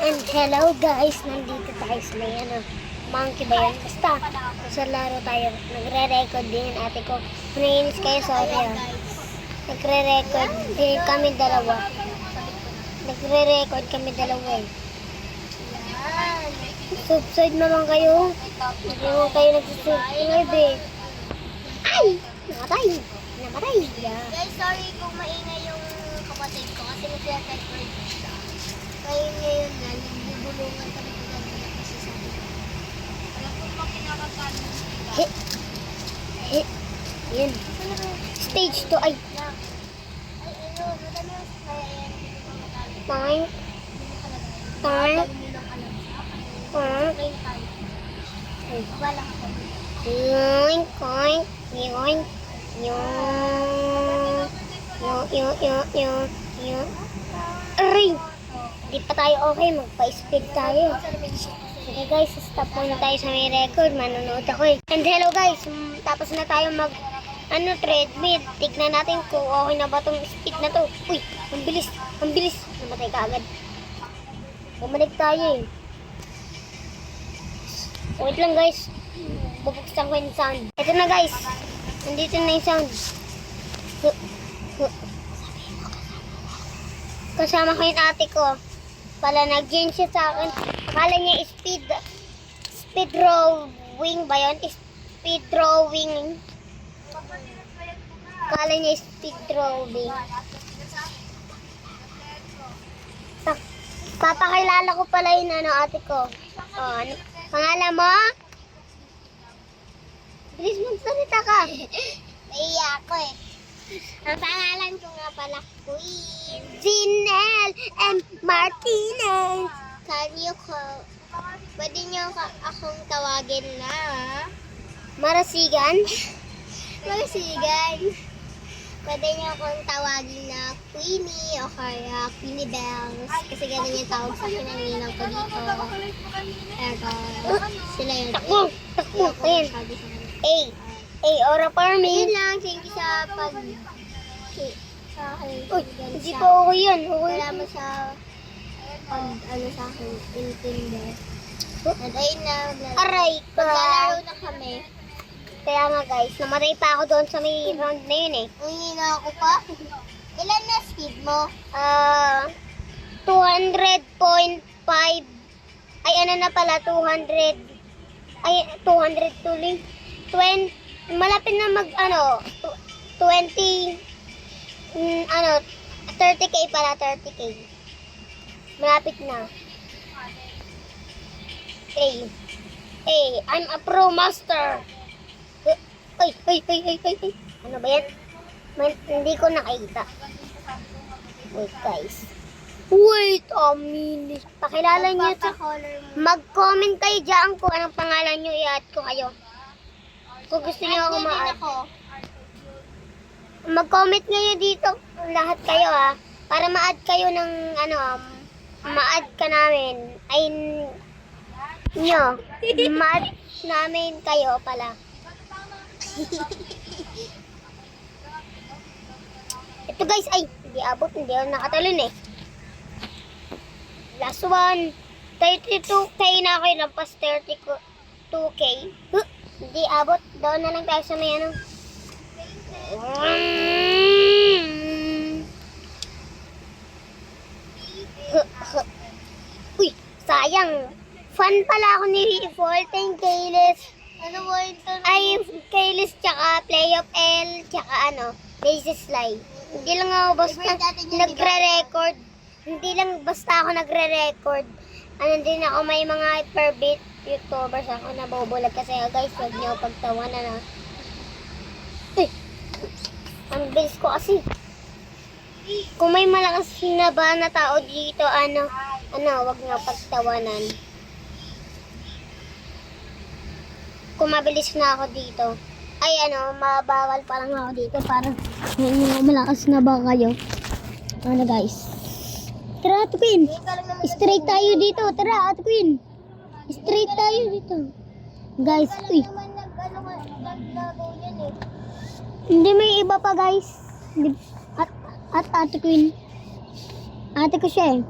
And hello guys, nandito tayo sa may monkey ba yan? Basta, sa laro tayo. Nagre-record din ate ko. Naiinis kayo, sorry Nagre-record din kami dalawa. Nagre-record kami dalawa eh. Subside naman kayo. Hindi naman kayo nagsusubscribe eh. Ay! Namatay! Namatay! Guys, sorry kung maingay yung kapatid ko kasi nagre-record siya. Kaya ngayon na, nagbubulungan kami kaganda kasi sabi ko. Alam ko pa kinakagano ng sila. Yan. Stage 2 ay. Ay, ano, madami yung kaya yan. Time. Time. Wala ako. Yoink, yoink, yoink, yoink. Aray! Di pa tayo okay, magpa-speed tayo. Okay guys, stop muna tayo sa may record. Manonood ako eh. And hello guys, tapos na tayo treadmill. Tignan natin kung okay na ba itong speed na to. Uy, ang bilis, ang bilis. Namatay ka agad. Bumalik tayo eh. Wait lang guys, bubuksan ko yung sound. Ito na guys, nandito na yung sound. Kasama ko yung ate ko. Pala nag-join siya sa akin. Akala niya speed drawing ba yun? Speed drawing. Akala niya speed drawing. Papakilala ko pala yung ate ko. Oh, ano? Pangalan mo? Bilis magsalita ka. Naiya ako eh. Ang pangalan ko nga pala, Queen Zinel and Martinez. Pwede niyo akong tawagin na Marasigan? Marasigan. Pwede niyo akong tawagin na Queenie o kaya Queenie Bells. Kasi ganun yung tawag sa akin ng ninang ko dito. Sila yun. Takbo! Ayan. A, ora for me. Ayun lang, thank you sa sa akin. Uy, hindi po okay yan. Okay. Salamat sa sa akin, intindi. At ayun na, Aray ka. maglalaro na kami. Kaya nga guys, namatay pa ako doon sa may round na yun eh. Uy, na ako pa. Ilan na speed mo? 200.5. Ay, ano na pala, 200. Ay, 200 tuloy. 20. Malapit na 20. 30k pala, 30k. Malapit na. I'm a pro master. Ay. Ano ba yan? Hindi ko nakita. Wait guys. Wait a minute. Pakilala niyo ito. Mag-comment kayo dyan kung anong pangalan niyo. I-add ko kayo. Kung gusto niyo ako ma-add. Mag-comment ngayon dito. Lahat kayo para ma-add kayo ng ma-add ka namin. Ay nyo. Ma-add namin kayo pala. Ito guys, ay, hindi abot, hindi ako nakatalon eh. Last one, 32k na ako, lampas 32k. Hindi abot, doon na lang tayo sa may Uy, sayang. Fan pala ako ni Fortin Kayles. Ano mo ito? Ay, Kayles tsaka Play of L tsaka Lazy Slide. Hindi lang ako basta nagre-record. Hindi lang basta ako nagre-record. Din ako, may mga hyperbit YouTubers ako na bobolag kasi guys, huwag niyo pagtawanan Uy! Ang bilis ko kasi. Kung may malakas na ba na tao dito, huwag niyo pagtawanan. Kung mabilis na ako dito, ay mabawal pa lang ako dito. Parang malakas na ba kayo? Guys? Tara, Ate Queen. Straight tayo dito. Tara, Ate Queen. Straight tayo dito. Guys, uy. Hindi, may iba pa guys. At Ate Queen. Ate ko siya eh.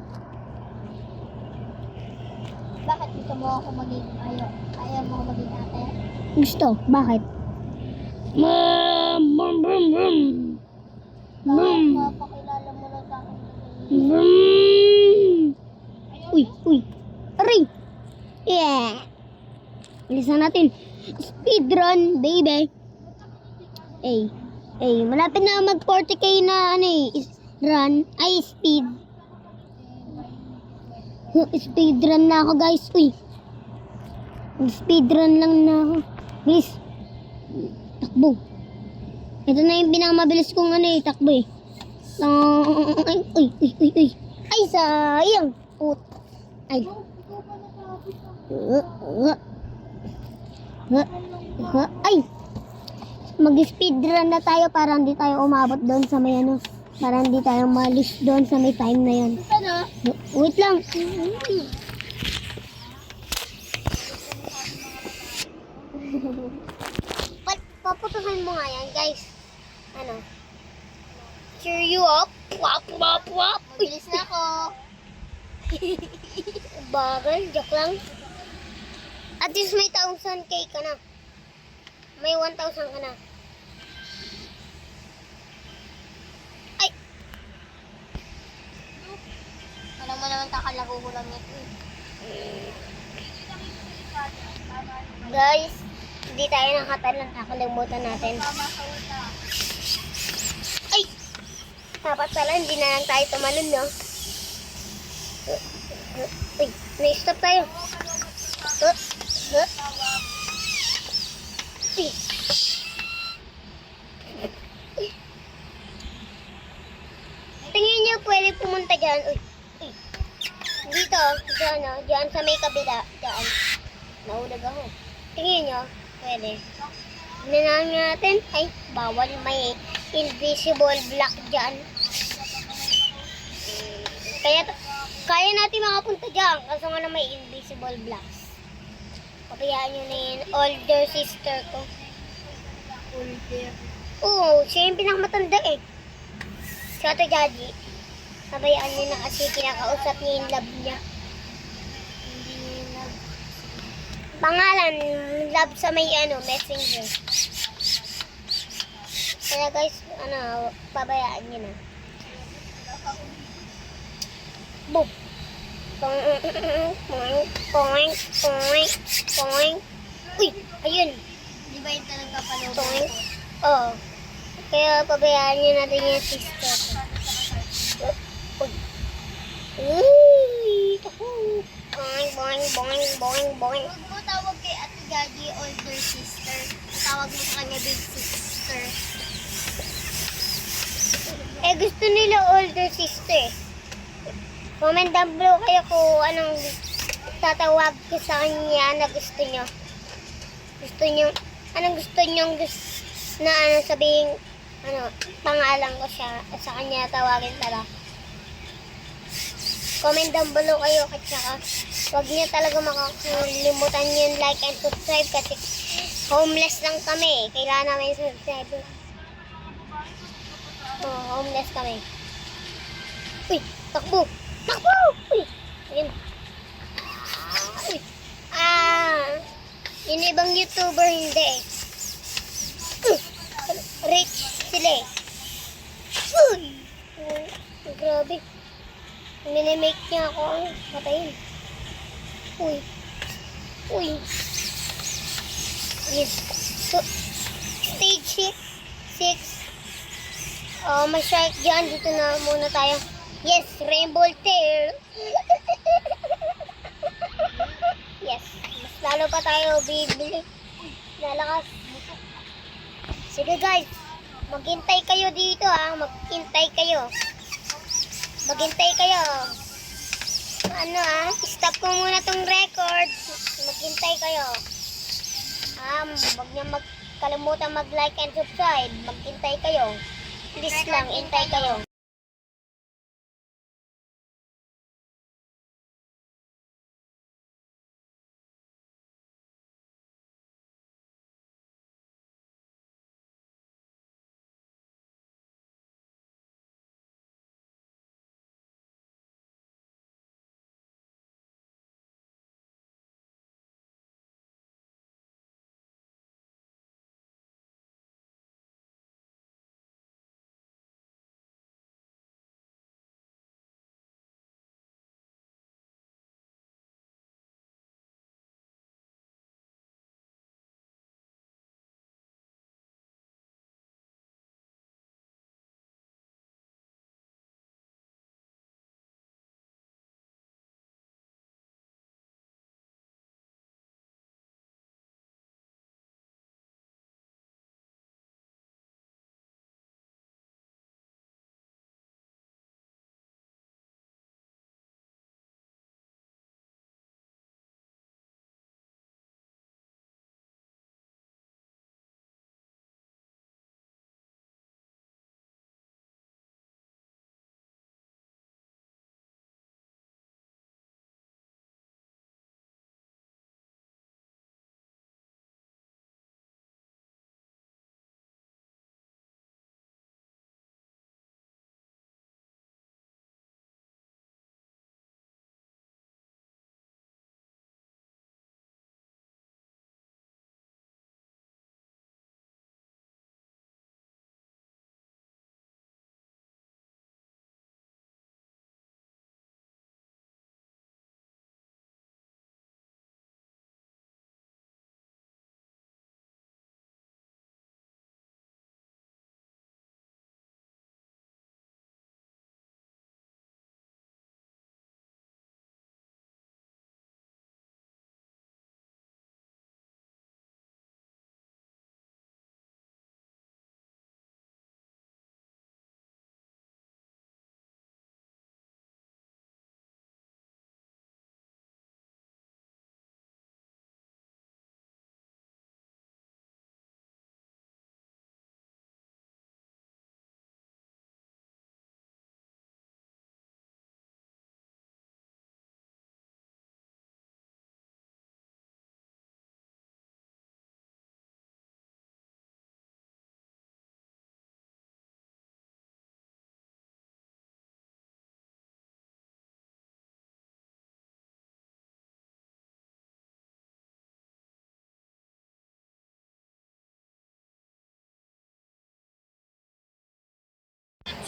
Gusto mo ako maging, ayaw mo ako maging ate? Gusto. Bakit? Papakilala mo lang sa akin. Uy, uy. Aray! Yeah! Bilisan natin. Speedrun, baby. Malapit na mag 40k na run. Ay, speed. Speedrun na ako, guys. Uy. Speedrun lang na ako. Bilis. Takbo. Ito na yung pinakamabilis kong takbo eh. Uy. Ay, sayang. Put. Ay. Ay. Mag-speedrun na tayo para hindi tayo umabot doon sa may para hindi tayo malis doon sa may time na yun. Ano? Wait lang. Paputuhan mo nga yan, guys. Cheer you up. Wap. Mabilis na ako. Bagal, joke lang. At least may 1,000k ka na. May 1,000 ka na. Ay! Alam mo naman kakalaro ko lang ito. Guys, hindi tayo nakatalon. Nakalimutan natin. Ay! Dapat pala, hindi na lang tayo tumalon, no? Uy, na-stop tayo. Tingin niyo pwede pumunta dyan. Uy. Dito, dyan sa may kabila. Dyan. Naulag ako. Tingin niyo, pwede. Tingnan natin. Ay, bawal may invisible block dyan. Kaya natin makapunta dyan. Kaso nga na may invisible blocks. Papayaan nyo na yun. Older sister ko. Older. Oo, siya yung pinakamatanda eh. Si Ate Jaji. Pabayaan nyo na kasi kinakausap niya yung love niya. Hindi na. Pangalan, love sa may messenger. Kaya guys, pabayaan nyo na. Boop. Poing. Uy, ayun. Di ba yung talaga paloob? Poing. Oo. Kaya pabayaan nyo natin yung sister ko. Uy. Boing. Huwag mo tawag kay Ate Gagi older sister. Tawag mo sa kanya big sister. Gusto nila older sister. Comment down below kayo kung anong tatawag ko sa kanya na gusto nyo. Anong gusto nyo na sabihin, pangalan ko siya sa kanya tawagin pala. Comment down below kayo at saka huwag niyo talaga makakalimutan yung like and subscribe kasi homeless lang kami. Kailangan namin subscribe. Homeless kami. Uy, takbo! Uy! Ayun. Uy! Yung ibang YouTuber hindi eh. Rich sila eh. Uy! Grabe. Minimake niya ako. Patayin. Uy. Yes. So, stage 6. May shark dyan. Dito na muna tayo. Yes, rainbow tail. Yes. Mas lalo pa tayo bibili. Lalakas. Sige guys. Maghintay kayo dito Maghintay kayo. Stop ko muna tong record. Maghintay kayo. Huwag niyo kalimutan mag-like and subscribe. Maghintay kayo. Please lang, hintay kayo.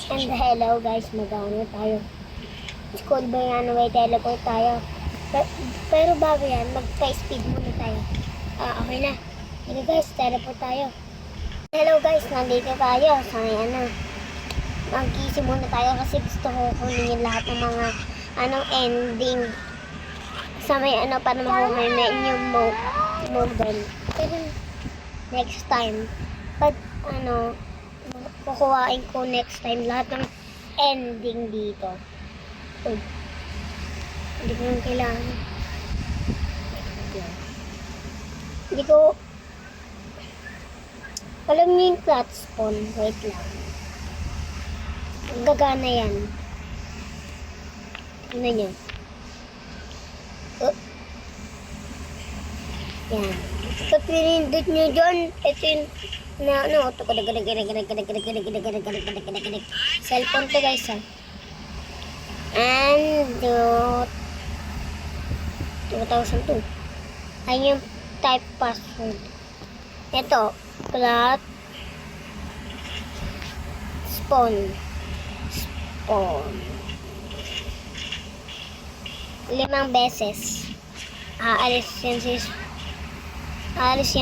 And hello guys, mag-ano tayo. School ba yan? May teleport tayo. Pero bago yan, magka-speed muna tayo. Okay na. Sige guys, teleport tayo. Hello guys, nandito tayo sa mag-easy muna tayo kasi gusto ko kunin yung lahat ng mga ending sa may para makuha na yung model. Pero next time, pag kukuhain ko next time lahat ng ending dito. Hindi ko lang kailangan. Hindi ko alam niyo yung flat spawn. Wait lang. Gagana yan. Tignan niyo. Yan. Pag pinindot niyo dyan, ito yung cellphone to guys ha. And 2002. Ayun yung type password. Ito, flat spawn. 5 beses. Aalis yan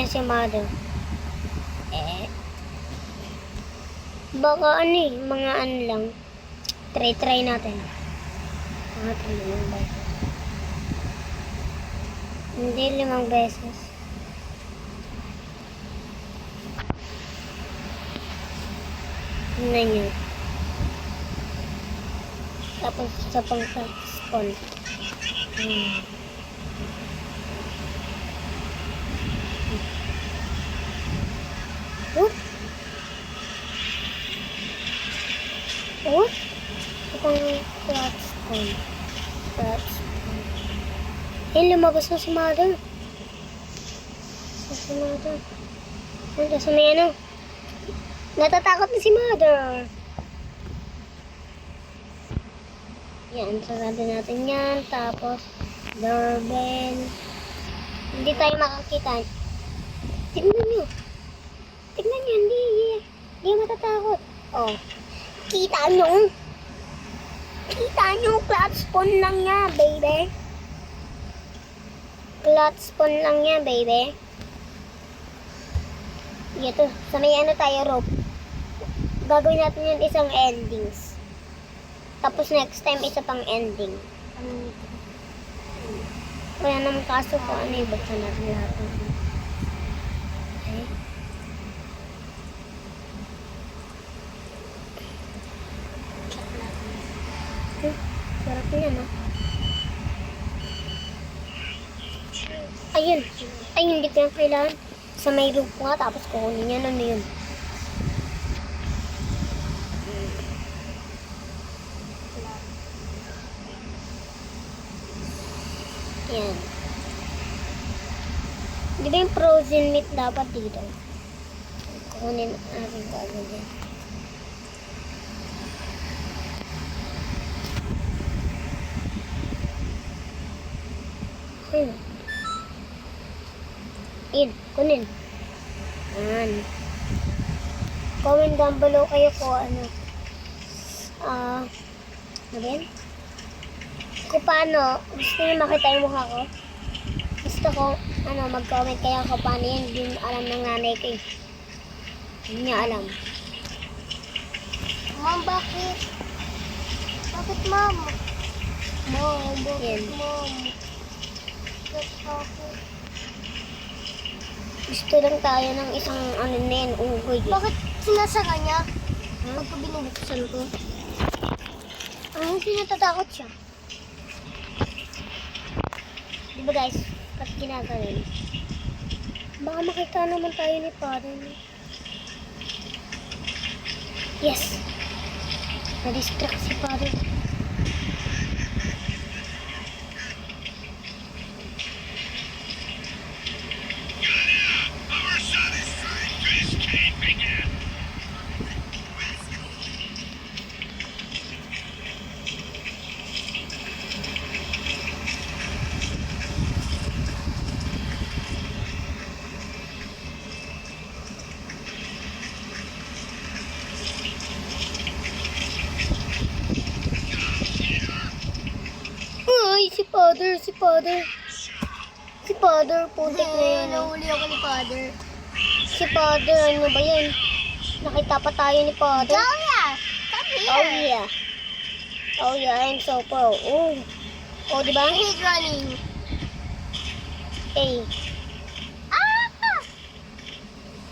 si mother. Baka mga lang. Try natin. Mga 5 beses. Hindi 5 beses. Tingnan nyo. Tapos sa pang-spawn. What? Flat spawn. Lumabas na si mother. Nandun sa may natatakot na si mother. Yan, sarado natin yan. Tapos, doorbell. Hindi tayo makakita. Tignan nyo, hindi matatakot. Oh, kita nyo, flat spawn lang niya, baby. Flat spawn lang niya, baby. Ito, sa may tayo rope. Gagawin natin yung isang endings. Tapos next time, isa pang ending. Wala naman kaso kung ibuksan natin lahat. Okay. Sarap yan, Ayun. Ay, hindi ko yung kailangan. Sa may rope nga, tapos kukunin yan. Ano yun? Yan. Di ba yung frozen meat dapat dito? Kukunin natin ko agad yan. Kunin. Yan. Comment down below kayo kung ano yan? Kung paano, gusto nyo makita yung mukha ko? Gusto ko, mag-comment kayo kung paano yan. Hindi alam ng nanay ko eh. Hindi niya alam. Mom, bakit? Bakit, Mom? Mom, bakit, Yan. Mom? Bakit? Gusto lang tayo ng isang unggoy. Bakit sinasara niya? Pagka binubuksan ko. Kasi natatakot siya. Diba guys, ba't ginagawin? Baka makita naman tayo ni Father. Yes! Na-distract si Father. Si Father, putik na yan. Nahuli ako ni Father. Si Father, ano ba yan? Nakita pa tayo ni Father. Julia! Come here! Oh yeah. Oh yeah, I'm so pro. Oh. Oh, di ba? I hate running. Hey. Ah!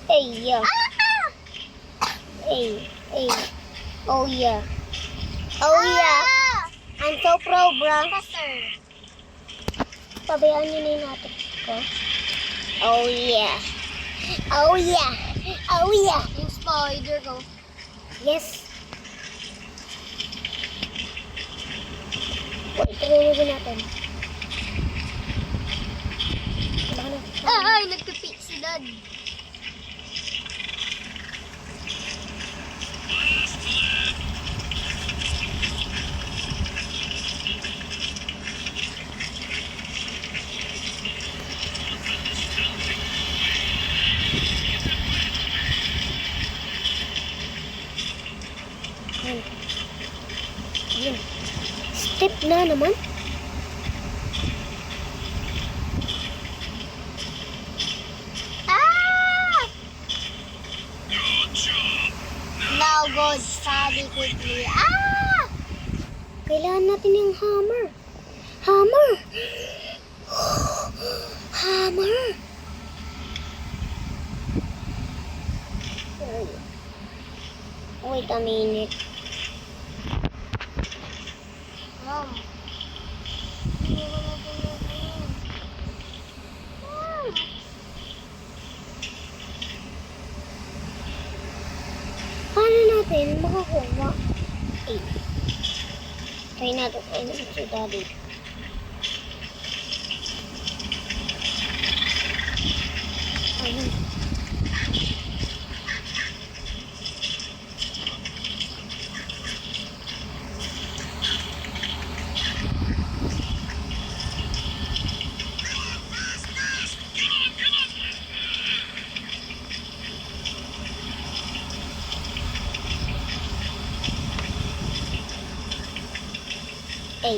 Hey, yeah. Ah! Hey. Oh yeah. Oh yeah. Ah! I'm so pro, bro. Faster. Pabayaan niyo na yung natin ko. Oh yeah. Oh yeah. Oh yeah. Yung spider ko. Yes. Wait, tinunugin natin. Baka na. Ay, nagpipi si Dad. Ayun. Step na naman. Ah! Now go study quickly. Ah! Kailangan natin yung hammer. Hammer! Hammer! Wait a minute. Mom. Paano natin makakuha? Eh. Try natin. Ayun si Daddy. Ayun. Eh.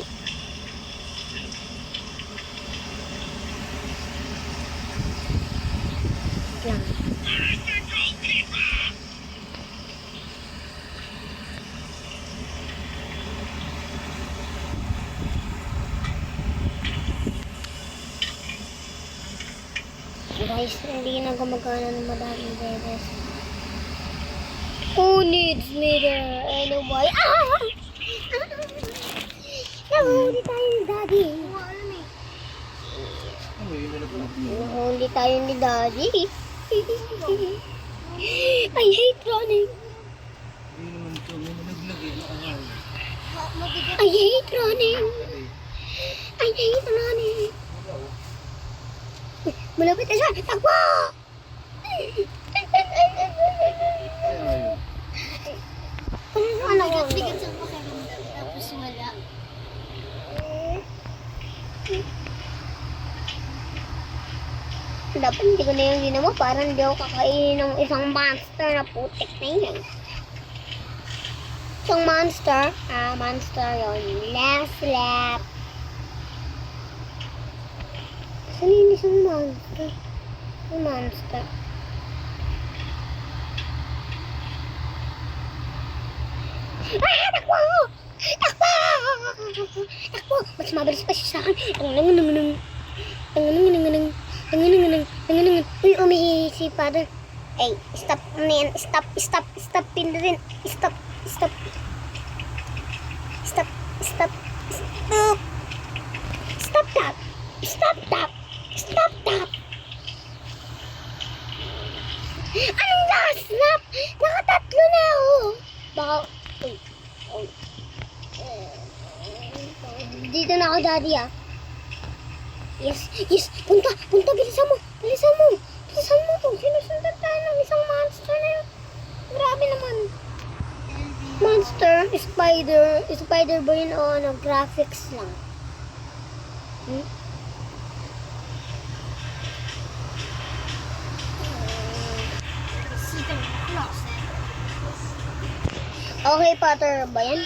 Lang. Guys, hindi na gumagana ng madaming beses. Who needs me there? Anyway. Ah! Nahuli tayo ni Daddy. Nahuli tayo ni Daddy. I hate running. I hate running. I hate running. Malapit na siya. Takbo! Ano ko? Bigat sa pakiramdam. Tapos wala. Dapat hindi ko na yung ginawa. Parang hindi ako kakainin ng isang monster na putik na yun. Isang monster. Monster yun. Last lap. Saan yung isang monster? Yung monster. Takbo! Takbo! Takbo! Mas mabilis pa siya sa akin. Uy, umihi si Father. Ay, stop na yan. Stop. Pindutin. Stop. Stop that. Anong last snap? Nakatatlo na ako. Baka, uy. Dito na ako, Daddy, ah. Yes. Punta. Bilisan mo. Sinusundan tayo ng isang monster na yun. Grabe naman. Monster, spider ba yun o ano, graphics lang? Okay, Potter ba yan?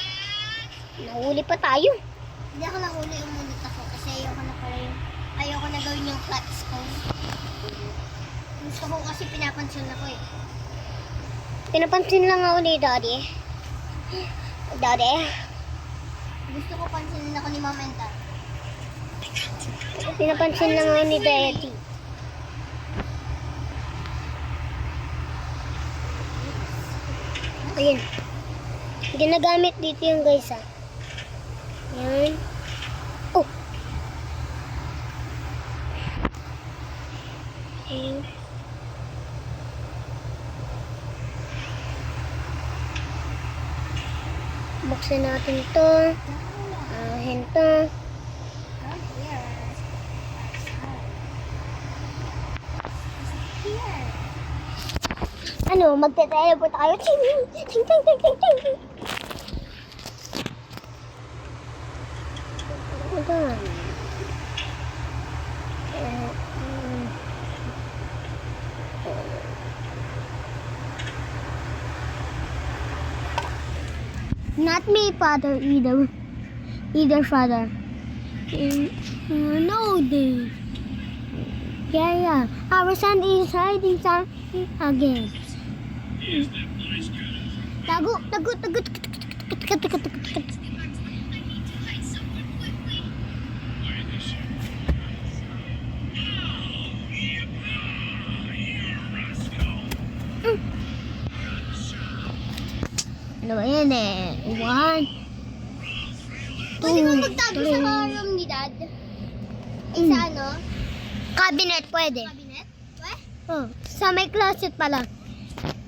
Nahuli pa tayo. Hindi ako nahuli, umunit ako kasi yung yung clutch ko. Gusto ko kasi pinapansin ako eh. Pinapansin lang ako ni Daddy. Daddy? Gusto ko pansinin ako ni Mama and Dad. Pinapansin lang ako ni Daddy. Ayun. Ginagamit dito yung guys ah. Yan. Oh! Ayan. Buksan natin to. Ahin to. Come here. Here. Ano, magte-teleport tayo. Ting, ting, ting, ting, ting, ting, ting. Ayan. Not me, father, either. Either father. No, dude. Yeah. Our son is hiding something again. Tago. Ano ba yan eh? 1, 2, Pwede mo magtago sa 3. room ni Dad? Ay, sa ano? Cabinet, pwede. Cabinet? What? Oh, sa may closet pala.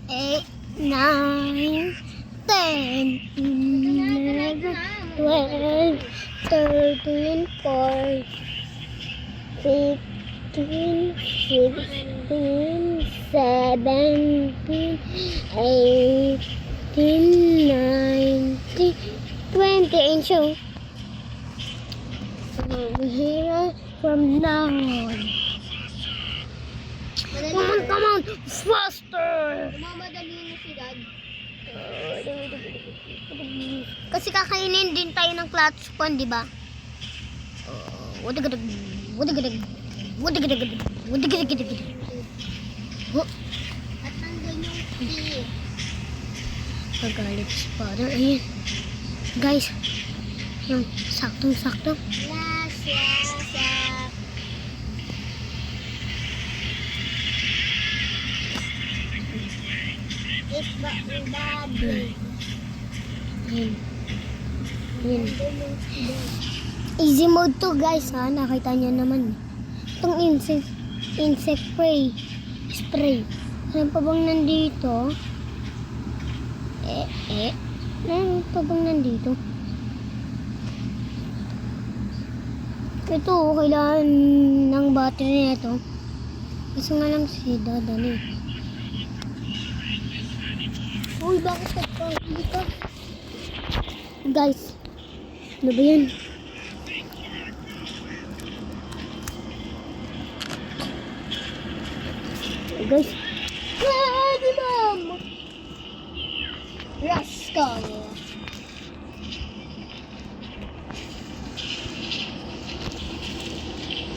8, 9, 10, 11, 12, 13, 14, 15, 16, 17, 18, 19, 20. And so, here from now on. Come on, faster! Mamadali na si Dad. Kasi kakainin din tayo ng clutch pan, di ba? Wadigadag. At nandun yung tea. Pagalit si father. Ayun. Guys, yung saktong-sakto. Last. It's bad. Ayun. Ayun. Easy mode to guys ha. Nakita niyo naman. Itong insect spray. Ano pa bang nandito? Ano pa bang nandito? Ito, kailangan ng battery na ito. Kasi nga lang si dadali. Uy, bakit ka dito? Guys, ano ba yan? Guys, Di Mom! Rascal.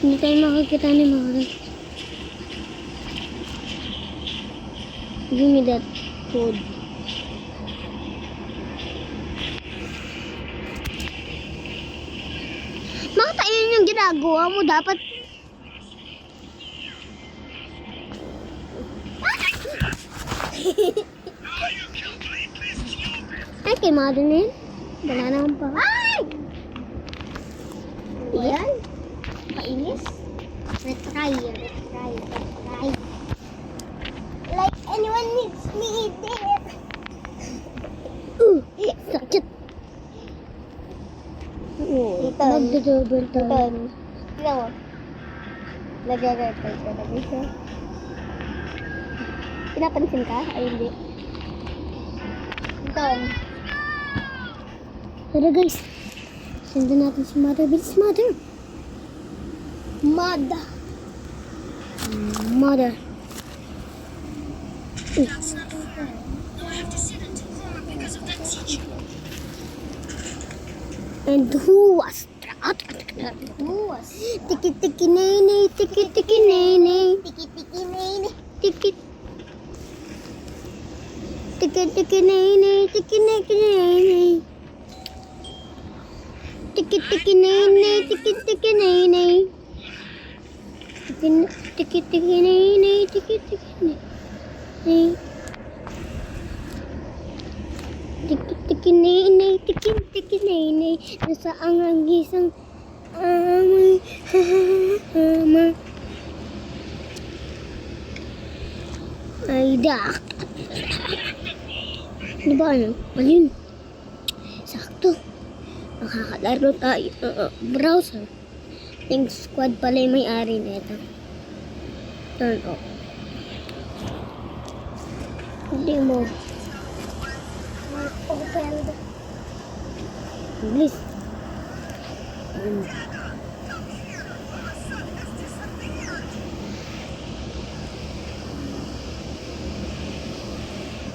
hindi tayo makakita ni Mara. Give me that food. Bakit ayun yung ginagawa mo? Dapat ay, kay Mother na yun. Wala naman pa. Ay! Yan? Painis? Retry. Like anyone needs me eating it. Sakit. Ito. Magdodobel tayo. Tignan mo. Nag-retry talaga siya. Pinapansin ka? Ay, hindi. Ito. Tara guys. Sundan natin si Mother. Bilis, Mother. Mother. And who was that? Buwas. Tiki-tiki nene, tiki-tiki nene. Tiki-tiki nene. Tiki. Tiki-tiki nene, tiki-tiki nene. Tiki-tiki nene, tiki-tiki nene. Tiki-tiki nene, tiki-tiki nene. Tiki-tiki nene, tiki-tiki nene. Nasaan ang isang amay hama. Ay, dak. Ano ba ano? Ano yun? Sakto. Makakalaro tayo. Browser. Yung squad pala yung may-ari nito. Turn off. Hindi mo. Open. English.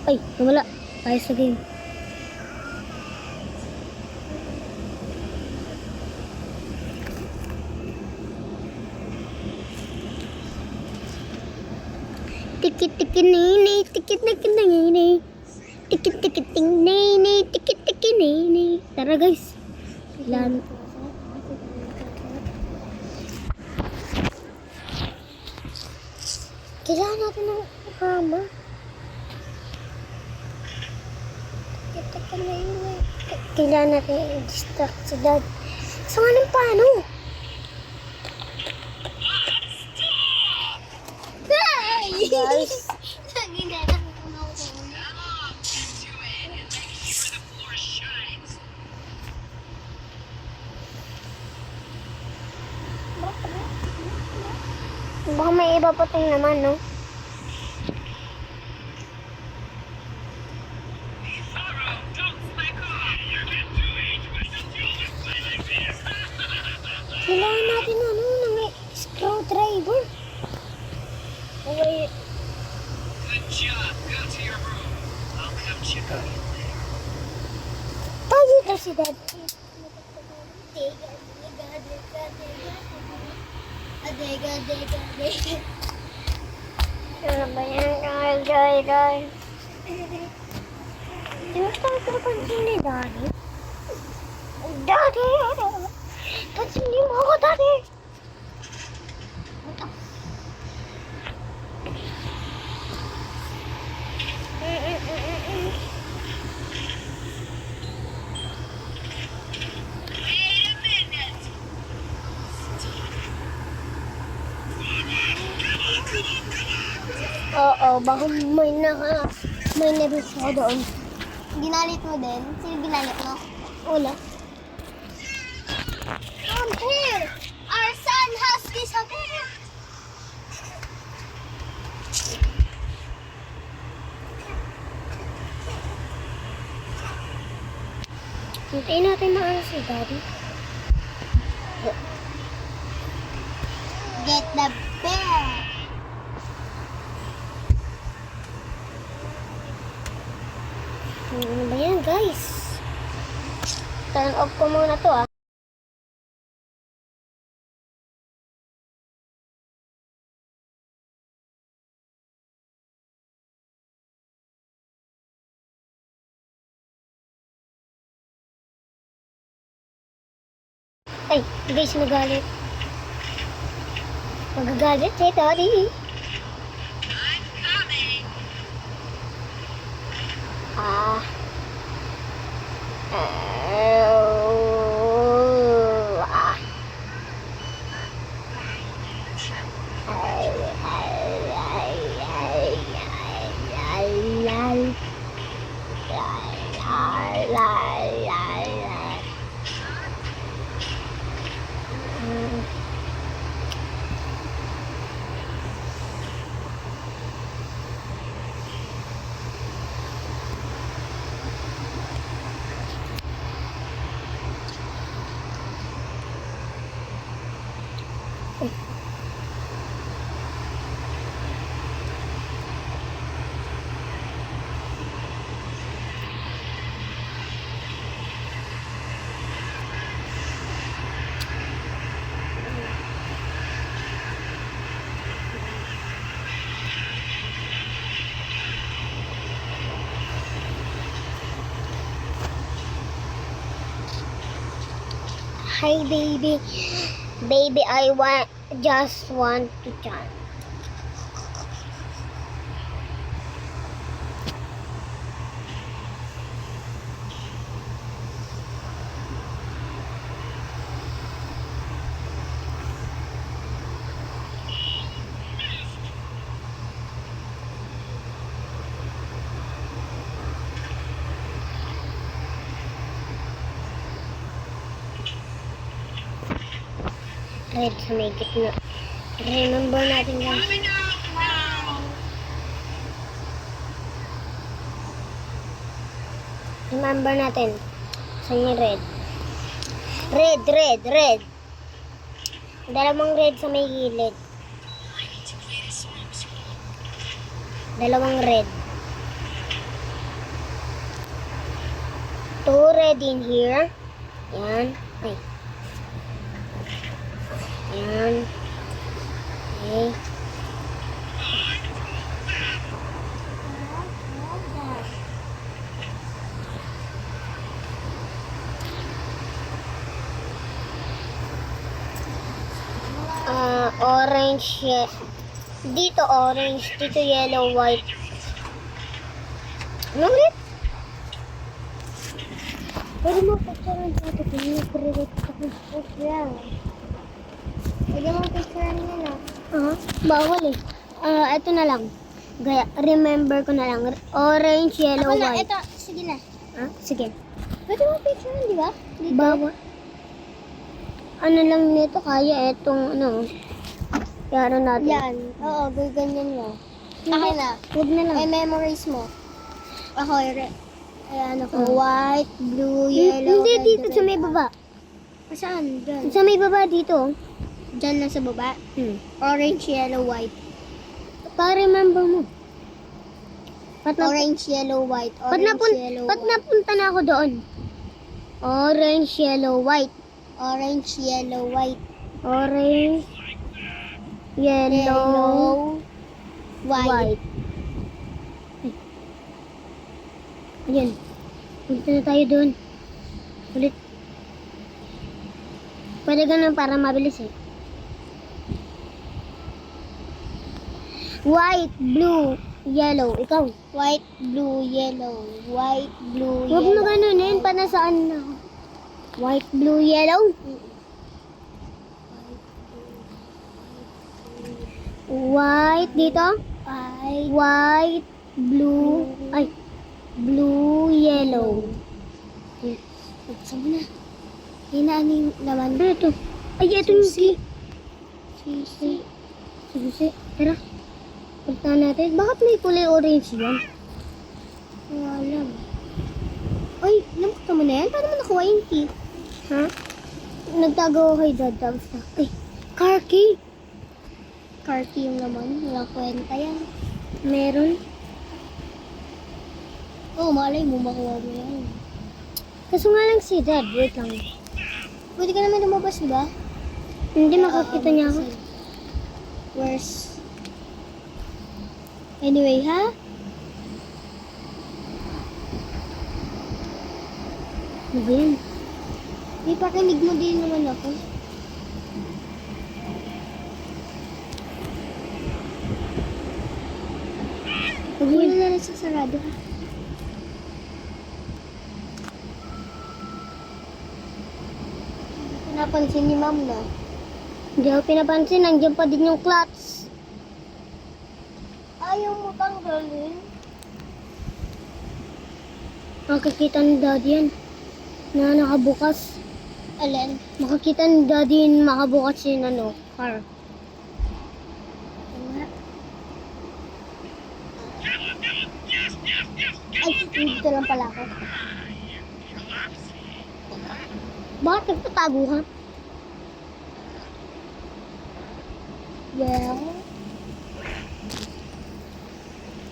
Ay, nawala. Tayo sa game. Tiki-tiki nene, tiki-tiki nene. Tiki-tiki ting nene, tiki-tiki nene. Tara guys. Kailangan. Kailangan natin ng hama. Tiki-tiki nene. Kailangan natin i-distract si dad. So anong paano? Guys. Baka may iba pa tong naman, no? Kailangan natin ng screwdriver. Okay. Good job. Go to your room. I'll come check on you later. Tayo daw si dad. Ano ba yan, guys? Di ba tayo pinapansin ni Daddy? Daddy! Pansinin mo ako, Daddy! Oo, baka may nervous ako doon. Ginalit mo din? Sino ginalit mo? Wala. Come here! Our son has disappeared! Hintayin natin maano si Daddy. Get the bear! Ano ba yan, guys? Turn off ko muna to, ah. Ay, guys, nagalit. Magagalit si Daddy. I'm coming. Ah. Ah. Hi, baby. Baby, just want to chat. Red sa may gitna. Remember natin guys. Remember natin. Saan yung red? Red. Dalawang red sa may gilid. Dalawang red. 2 red in here. Yan. Ay. Yan. Okay. Orange. Dito orange. Dito yellow, white. Ano ulit? Pwede mo picturean sa ito. Pwede mo correct sa picture. Pwede mo picturean yan bawal eh. Ito na lang. Gaya, remember ko na lang. Orange, yellow, Ako na, white. ito. Sige na. Sige. Pwede mo picturean, di ba? Dito. Bawal. Ano lang nito, kaya itong ano. Yaro natin. Yan. Oo, ganyan mo. Akin na. Huwag na lang. Ay, memories mo. Ako, ayan ako. White, blue, yellow, Hindi, red, dito red. sa may baba. Saan? Diyan. Sa may baba dito. Diyan lang sa baba. Orange, yellow, white. Para remember mo. Orange, yellow, white. Orange, yellow, Ba't white. napunta na ako doon? Orange, yellow, white. Orange, yellow, white. Orange, yellow, Yellow, white. white. Ayan. Punta na tayo doon. Ulit. Pwede ganun para mabilis eh. White, blue, yellow. Ikaw. White, blue, yellow. White, blue, Huwag yellow. mo ganun eh. Panasaan na ako. White, blue, yellow. White dito. White, White, blue, ay, blue, yellow. Buksan mo na. Hinaan yung laman. Ano ito? Ay, ito yung key. Sisi. Sige, tara. Punta natin. Bakit may kulay orange yan? Wala alam. Ay, namukta mo na yan? Paano mo nakuha yung key? Ha? Nagtago ako kay Dad. Tapos na. Ay, car key. Car key yung laman. Walang kwenta yan. Meron. Oh, malay mo makuha mo yan. Kaso nga lang si Dad. Wait lang. Pwede ka naman lumabas, diba? Hindi makakita niya ako. Where's... Anyway, ha? Ano ba yan? May pakinig mo din naman ako. Huwag mo na lang sa sarado, ha? Napansin ni ma'am na. Hindi ako pinapansin. Nandiyan pa din yung clutch. Ayaw mo tanggalin? Makikita ni Daddy yan. Na nakabukas. Alin? Makikita ni Daddy yung makabukas yung ano, car. Ay, dito lang pala ako. Bakit nagtatago ka?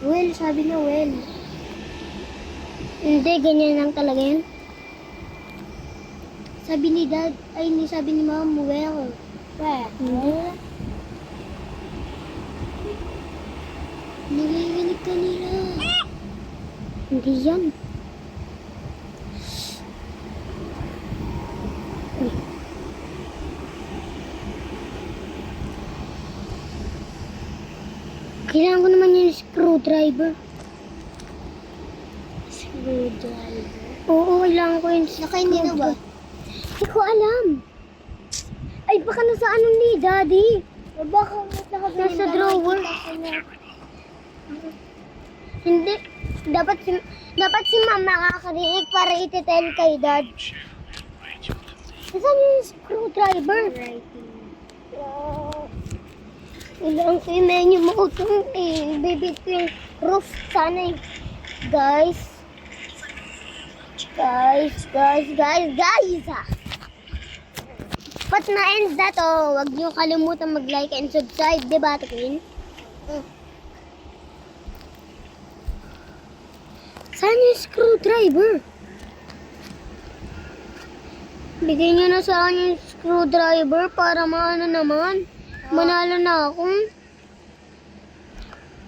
Well, sabi niya well. Hindi, ganyan lang talaga yan. Sabi ni dad, ay sabi ni mom, well. Hindi. Nanginginig kanina. Hindi yan. Uy, Kailangan ko naman yung screwdriver. Screwdriver. Oo, kailangan ko yung Nakainin na ba? Hindi ko alam. Ay, baka nasa ano ni Daddy. Baka nakabili Nasa ka, drawer. nakikita ko na. Hindi. Dapat si Mama makakarinig para ititel kay Dad. Nasaan yung screwdriver? Kailangan ko yung menu mo itong baby ko yung roof sana eh. Guys. Pat na end na to. Huwag niyo kalimutan mag-like and subscribe. Diba, Tukin? Saan yung screwdriver? Bigay niyo na sa akin yung screwdriver para maano naman. Manalo na ako.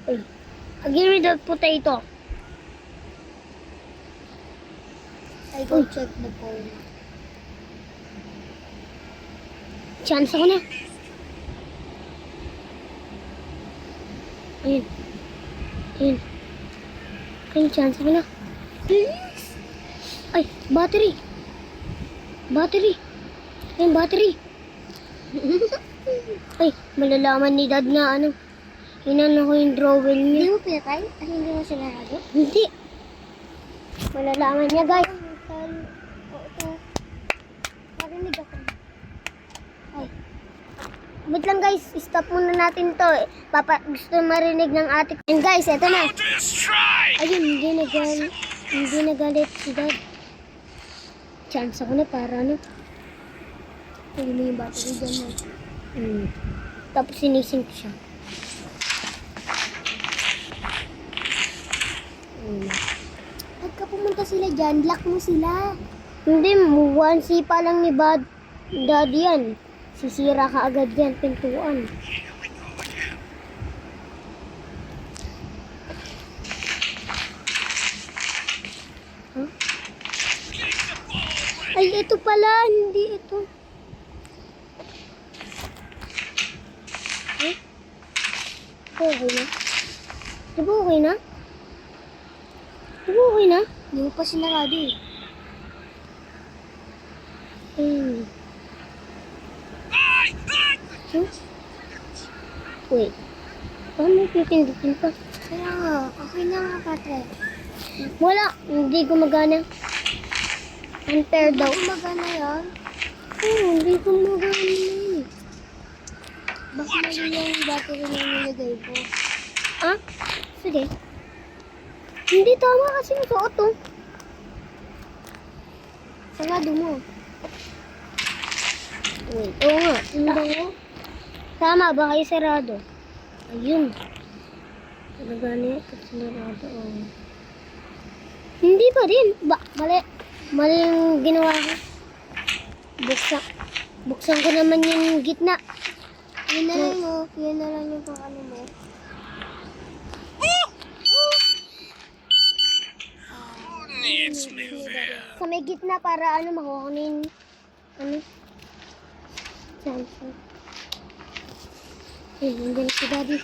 Ay, give me the potato. I go check the phone. Chance ako na. Ayun. Ayun, chance ako na. Ay, battery. Ayun, battery. Ay, malalaman ni Dad na ano. Inano ko yung drawing Hindi niya. mo pinatay? Ay, hindi mo sinarado? Hindi. Malalaman niya, guys. Narinig ako. Wait lang guys, stop muna natin to. Gusto marinig ng ate. And guys, eto na. Ayun, hindi nagalit si Dad. Chance ako na para ano. Hindi mo yung battery dyan mo. Tapos sinisink siya. Pagka pumunta sila dyan, lock mo sila. Hindi, 1C pa lang ni Daddy yan. Sisira ka agad yan, pintuan. Huh? Ay, ito pala, hindi ito. Eh? Okay na? Diba okay na? Diba okay na? Hindi mo pa sinarado eh. Wait. Paano pipindutin pa? Kaya nga, okay na nga patre. Wala. Hindi gumagana. Unfair daw. Magana yan. Oo, hindi gumagana eh. Baka mali yung battery na nilagay ko. Ah? Sige. Hindi tama kasi nasuot to. Sarado mo. Wait. Oo nga. Ano ba mo? Tama ba kayo sarado? Ayun. Gagana at sarado. Oh. Hindi pa din. Mali. Mali yung ginawa ko. Buksan ko naman yung gitna. Yun na lang mo. Yun na lang yung pang ano mo. Needs me there. Sa may gitna para ano makukunin. Ano? Samsung. Eh, nandiyan si Daddy.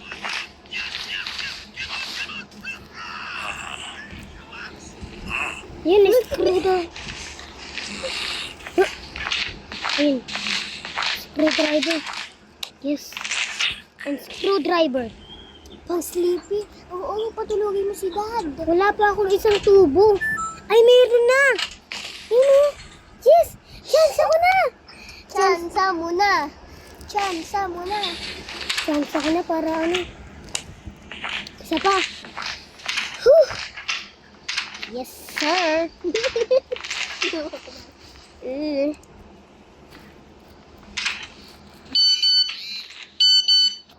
Yun, screw daw. Ayun. Screwdriver. Yes. And screwdriver. Pang sleepy? Oo, patulogin mo si Dad. Wala pa akong isang tubo. Ay, meron na. Ayun o. Yes! Chance ako na! Chansa mo na. Chansa mo na. Chance ako na para ano. Isa pa. Whew! Yes, sir.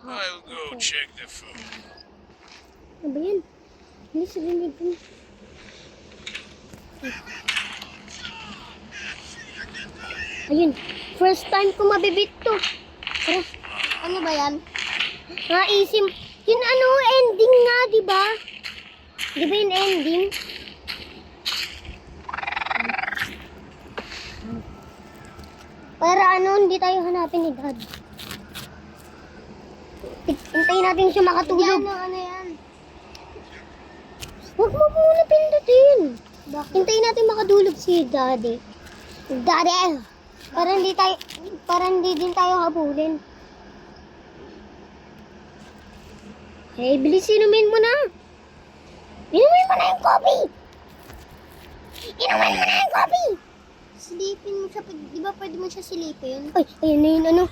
I'll go check the food. Ano ba yan? Hindi sa limig ko. Ayun. First time ko mabibit to. Tara. Ano ba yan? Naisim. Yun ano, ending nga, di ba? Di ba yung ending? Para ano, hindi tayo hanapin ni Dad. Hintayin natin siya makatulog. Yan, ano yan? Huwag mo muna pindutin. Bakit? Hintayin natin makatulog si Daddy. Daddy! Para hindi din tayo habulin. Hey, bilis inumin mo na. Inumin mo na yung coffee. Inumin mo na yung coffee. Silipin mo siya. Di ba pwede mo siya silipin? Ay, ayun na yun, ano.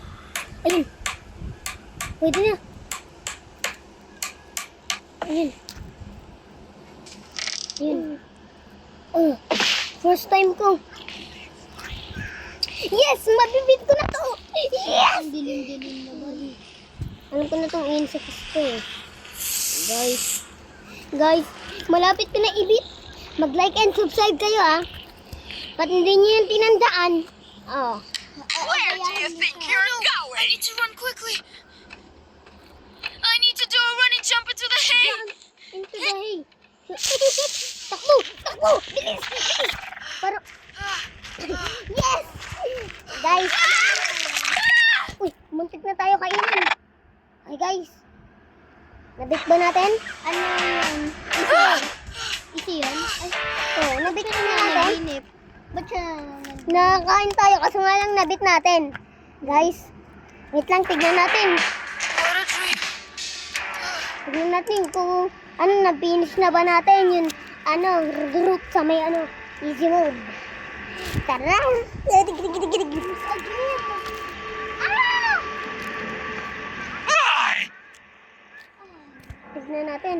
Ayun. Pwede na. Ayun. Ayun. First time ko. Yes! Mabibit ko na to! Yes! Ang dilim-dilim naman. Alam ko na itong insects ko eh. Guys, malapit ko na ibit. Mag-like and subscribe kayo ah. Ba't hindi nyo yung tinandaan? Oh. Where do you think you're going? I need to run quickly. I need to do a running jump into the hay. Into the hay. Takbo! Takbo! Bilis! Bilis! Pero... Yes! Guys! Uy, muntik na tayo kainin. Ay guys. Nabit ba natin? Ano yan? Ito yun? Ay, Oo, nabit na natin. nanaginip. Ba't siya Nakakain tayo kasi nga lang nabit natin. Guys, wait lang, tignan natin. What a dream. Tignan natin kung ano, na-finish na ba natin yung group sa may easy mode. Tara! Ah! Bye! Tignan natin.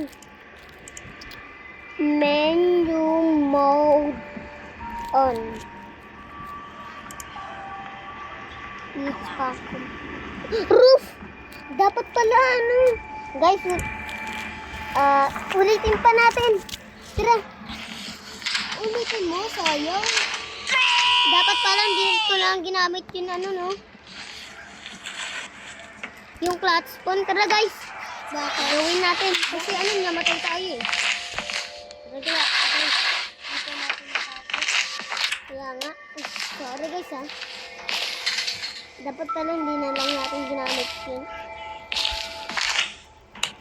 Menu mode on. It's possible. Roof! Dapat pala guys, ulitin pa natin. Tara. ulitin mo? Sayang. Dapat pala hindi ko lang ginamit yun yung clutch spawn. Tara guys. Bakit? Gawin natin. Kasi namatay tayo eh. Tara. Dito natin natapos. Kaya nga. Sorry guys ha. Dapat pala hindi na lang natin ginamit yun.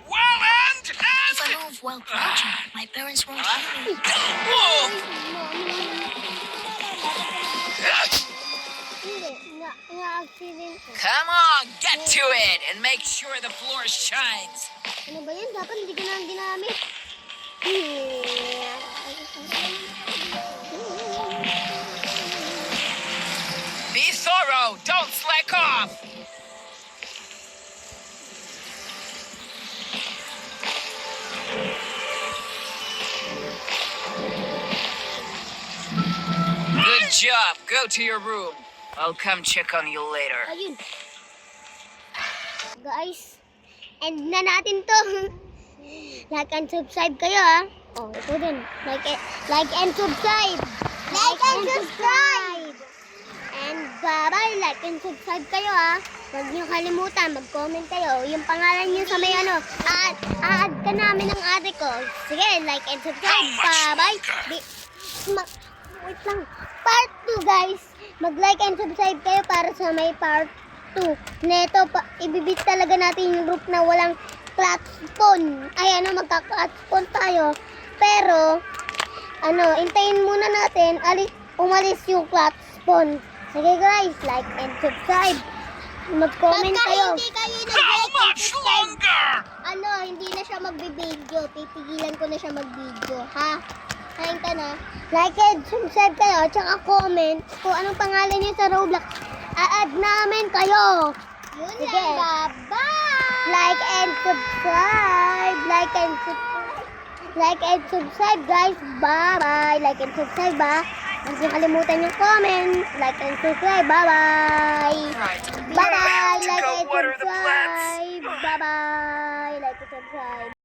Well, and... If I move while crouching, my parents won't hear me. Whoa! Hindi. Na-accident ko. Come on, get to it and make sure the floor shines. Ano ba yan? Dapat hindi ko na lang ginamit. Be thorough, don't slack off. Good job. Go to your room. I'll come check on you later. Ayun. Guys, end na natin to. Like and subscribe kayo ha. Oh, ito din. Like and subscribe. Like and subscribe. And bye-bye. Like and subscribe kayo ha. Huwag niyo kalimutan. Mag-comment kayo. Yung pangalan niyo sa may add ka namin ng ate ko. Sige, like and subscribe. Bye-bye. Wait lang. Part 2 guys. Mag-like and subscribe kayo para sa may part 2. Neto, ibibit talaga natin yung group na walang clutch spawn. Ay, magka-clutch spawn tayo. Pero, intayin muna natin, umalis yung clutch spawn. Sige guys, like and subscribe. Mag-comment Pagka kayo. hindi kayo How nag-like and much subscribe, longer? hindi na siya magbe-video. Pipigilan ko na siya mag-video, ha? Kain ka na. Like and subscribe kayo, tsaka comment kung anong pangalan niyo sa Roblox. A-add namin kayo. Yun Sige. lang, bye-bye! Like and subscribe. Like and subscribe. Like and subscribe guys. Bye-bye. Like and subscribe ba? Huwag niyo kalimutan yung comment. Like and subscribe. Bye-bye. Right. Bye-bye. To Like go and water the plants. subscribe. Bye-bye. Like and subscribe.